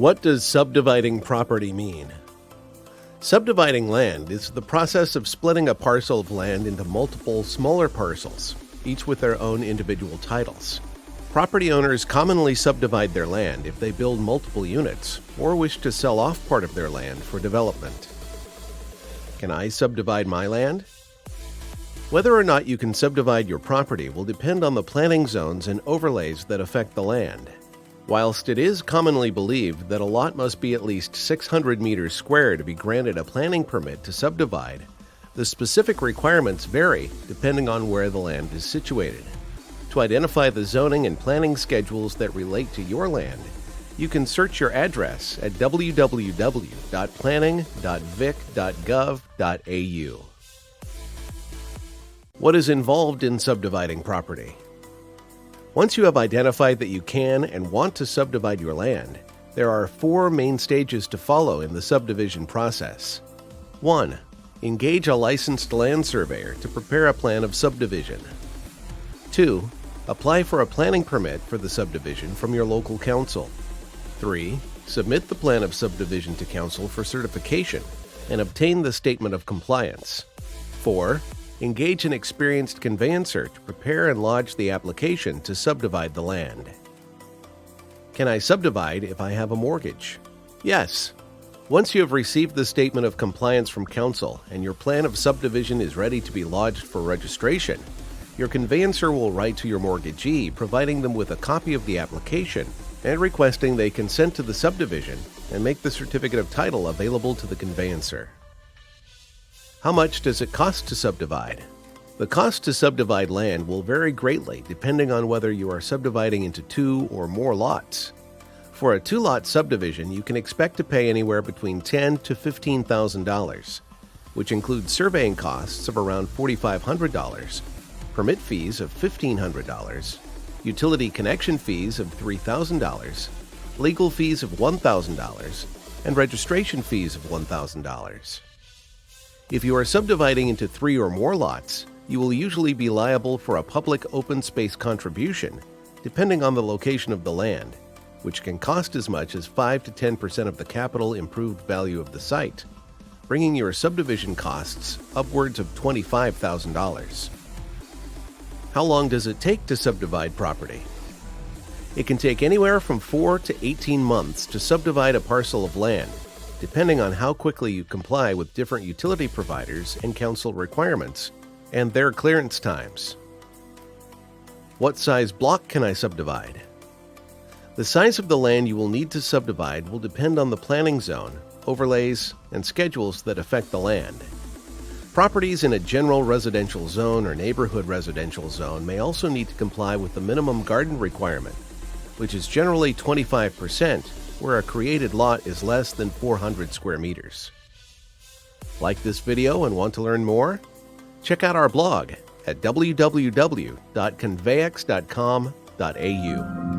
What does subdividing property mean? Subdividing land is the process of splitting a parcel of land into multiple smaller parcels, each with their own individual titles. Property owners commonly subdivide their land if they build multiple units or wish to sell off part of their land for development. Can I subdivide my land? Whether or not you can subdivide your property will depend on the planning zones and overlays that affect the land. Whilst it is commonly believed that a lot must be at least 600 meters square to be granted a planning permit to subdivide, the specific requirements vary depending on where the land is situated. To identify the zoning and planning schedules that relate to your land, you can search your address at www.planning.vic.gov.au. What is involved in subdividing property? Once you have identified that you can and want to subdivide your land, there are 4 main stages to follow in the subdivision process. 1. Engage a licensed land surveyor to prepare a plan of subdivision. 2. Apply for a planning permit for the subdivision from your local council. 3. Submit the plan of subdivision to council for certification and obtain the statement of compliance. 4. Engage an experienced conveyancer to prepare and lodge the application to subdivide the land. Can I subdivide if I have a mortgage? Yes. Once you have received the statement of compliance from council and your plan of subdivision is ready to be lodged for registration, your conveyancer will write to your mortgagee providing them with a copy of the application and requesting they consent to the subdivision and make the certificate of title available to the conveyancer. How much does it cost to subdivide? The cost to subdivide land will vary greatly depending on whether you are subdividing into 2 or more lots. For a 2-lot subdivision, you can expect to pay anywhere between $10,000 to $15,000, which includes surveying costs of around $4,500, permit fees of $1,500, utility connection fees of $3,000, legal fees of $1,000, and registration fees of $1,000. If you are subdividing into 3 or more lots, you will usually be liable for a public open space contribution, depending on the location of the land, which can cost as much as 5 to 10% of the capital improved value of the site, bringing your subdivision costs upwards of $25,000. How long does it take to subdivide property? It can take anywhere from 4 to 18 months to subdivide a parcel of land, depending on how quickly you comply with different utility providers and council requirements and their clearance times. What size block can I subdivide? The size of the land you will need to subdivide will depend on the planning zone, overlays, and schedules that affect the land. Properties in a general residential zone or neighborhood residential zone may also need to comply with the minimum garden requirement, which is generally 25%, where a created lot is less than 400 square meters. Like this video and want to learn more? Check out our blog at www.conveyex.com.au.